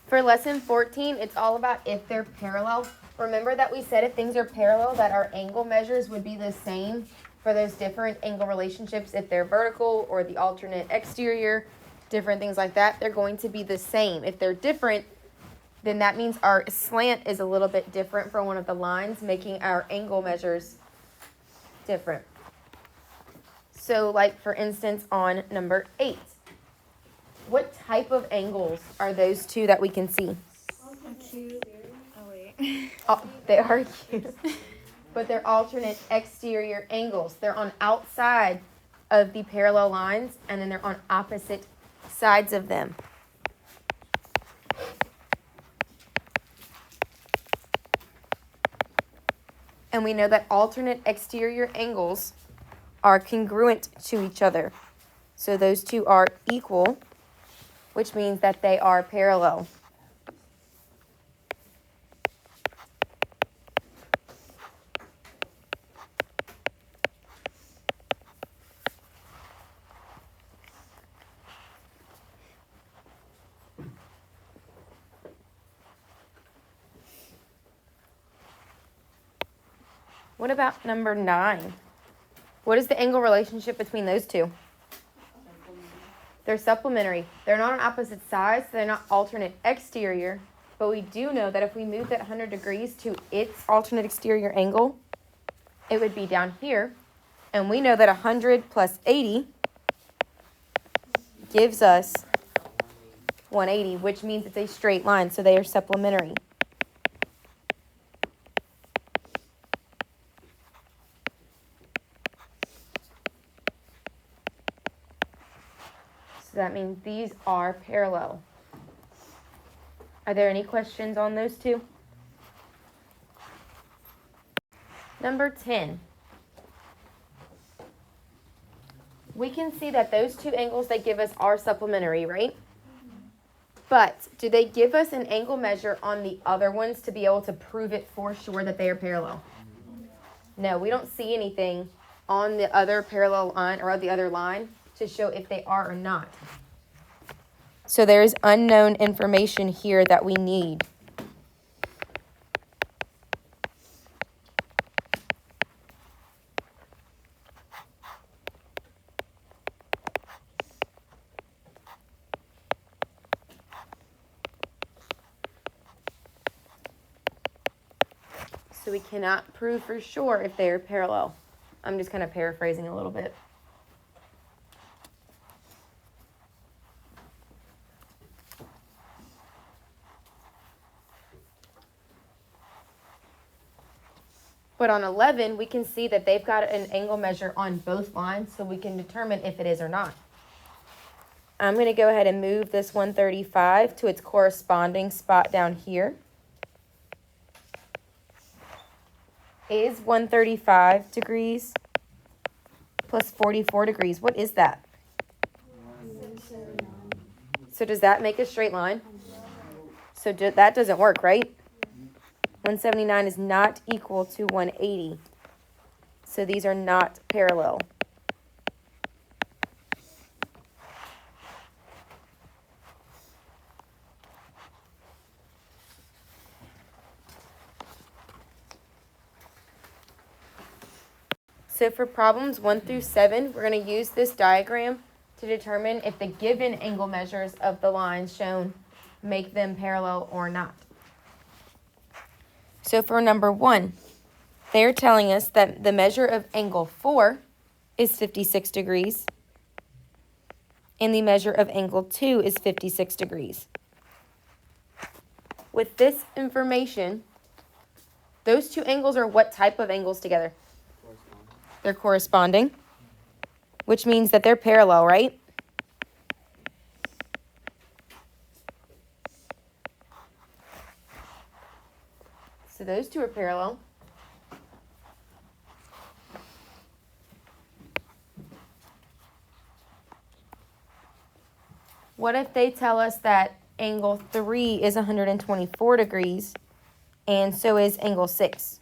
For lesson 14, it's all about if they're parallel. Remember that we said if things are parallel, that our angle measures would be the same for those different angle relationships. If they're vertical or the alternate exterior, different things like that, they're going to be the same. If they're different, then that means our slant is a little bit different for one of the lines, making our angle measures different. So like for instance on number 8, what type of angles are those two that we can see? Cute. Oh wait. Oh, they are cute. But they're alternate exterior angles. They're on outside of the parallel lines, and then they're on opposite sides of them. And we know that alternate exterior angles are congruent to each other. So those two are equal, which means that they are parallel. What about number 9? What is the angle relationship between those two? They're supplementary. They're not on opposite sides. So they're not alternate exterior. But we do know that if we move that 100 degrees to its alternate exterior angle, it would be down here. And we know that 100 plus 80 gives us 180, which means it's a straight line. So they are supplementary. So that means these are parallel. Are there any questions on those two? Number 10. We can see that those two angles they give us are supplementary, right? But do they give us an angle measure on the other ones to be able to prove it for sure that they are parallel? No, we don't see anything on the other parallel line or the other line to show if they are or not. So there is unknown information here that we need. So we cannot prove for sure if they are parallel. I'm just kind of paraphrasing a little bit. But on 11, we can see that they've got an angle measure on both lines, so we can determine if it is or not. I'm going to go ahead and move this 135 to its corresponding spot down here. Is 135 degrees plus 44 degrees? What is that? So does that make a straight line? So that doesn't work, right? 179 is not equal to 180. So these are not parallel. So for problems 1 through 7, we're going to use this diagram to determine if the given angle measures of the lines shown make them parallel or not. So for number 1, they're telling us that the measure of angle 4 is 56 degrees, and the measure of angle 2 is 56 degrees. With this information, those two angles are what type of angles together? They're corresponding, which means that they're parallel, right? So those two are parallel. What if they tell us that angle 3 is 124 degrees, and so is angle 6?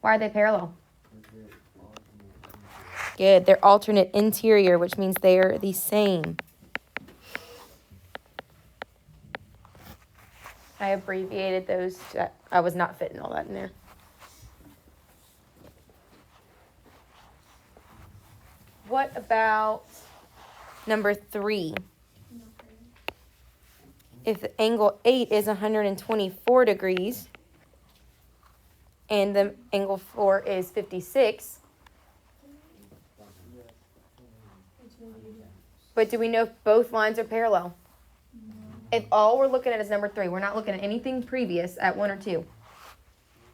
Why are they parallel? Good. They're alternate interior, which means they are the same. I abbreviated those. I was not fitting all that in there. What about number 3? If angle 8 is 124 degrees and the angle 4 is 56, but do we know if both lines are parallel? If all we're looking at is number 3, we're not looking at anything previous at 1 or 2.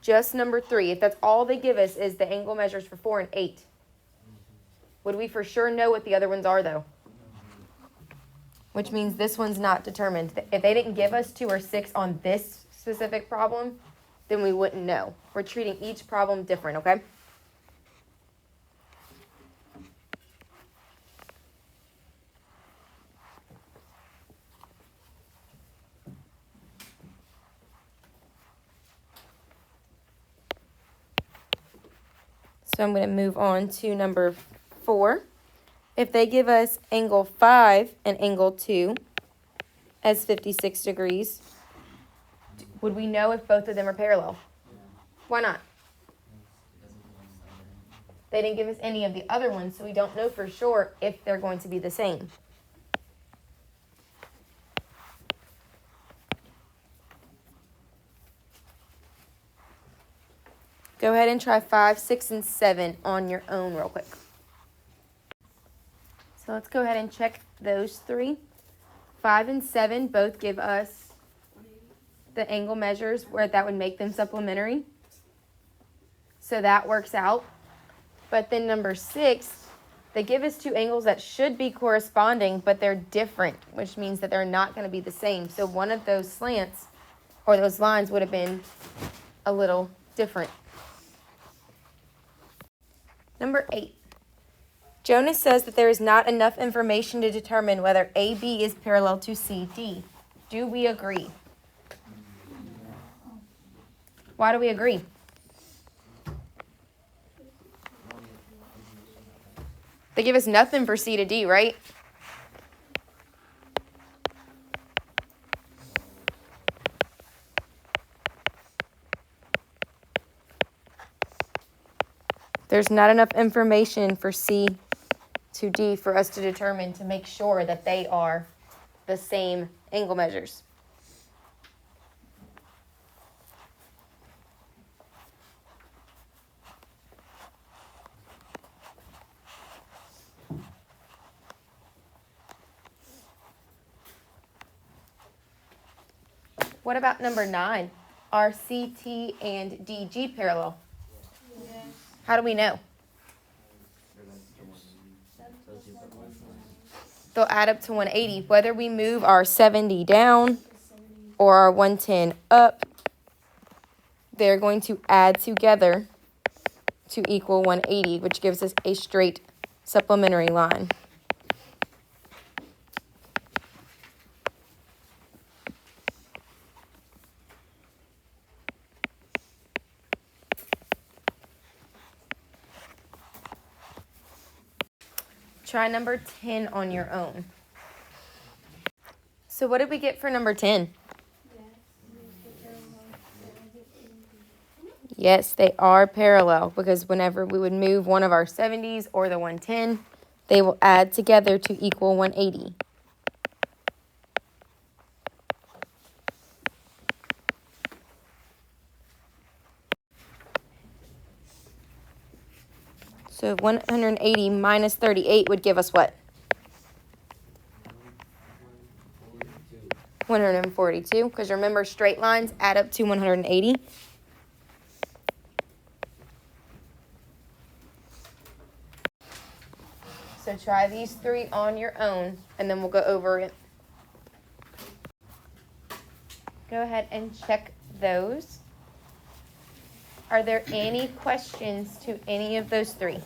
Just number 3. If that's all they give us is the angle measures for 4 and 8. Would we for sure know what the other ones are, though? Which means this one's not determined. If they didn't give us 2 or 6 on this specific problem, then we wouldn't know. We're treating each problem different, okay? So I'm going to move on to number 4. If they give us angle 5 and angle 2 as 56 degrees, would we know if both of them are parallel? Why not? They didn't give us any of the other ones, so we don't know for sure if they're going to be the same. Go ahead and try 5, 6, and 7 on your own real quick. So let's go ahead and check those 3. 5 and 7 both give us the angle measures where that would make them supplementary. So that works out. But then number 6, they give us 2 angles that should be corresponding, but they're different, which means that they're not going to be the same. So one of those slants or those lines would have been a little different. Number 8. Jonas says that there is not enough information to determine whether AB is parallel to CD. Do we agree? Why do we agree? They give us nothing for C to D, right? There's not enough information for C to D for us to determine to make sure that they are the same angle measures. What about number 9? Are CT and DG parallel? Yes. How do we know? They'll add up to 180. Whether we move our 70 down or our 110 up, they're going to add together to equal 180, which gives us a straight supplementary line. Try number 10 on your own. So what did we get for number 10? Yes, they are parallel because whenever we would move one of our 70s or the 110, they will add together to equal 180. So 180 minus 38 would give us what? 142, because remember straight lines add up to 180. So try these 3 on your own, and then we'll go over it. Go ahead and check those. Are there any questions to any of those 3?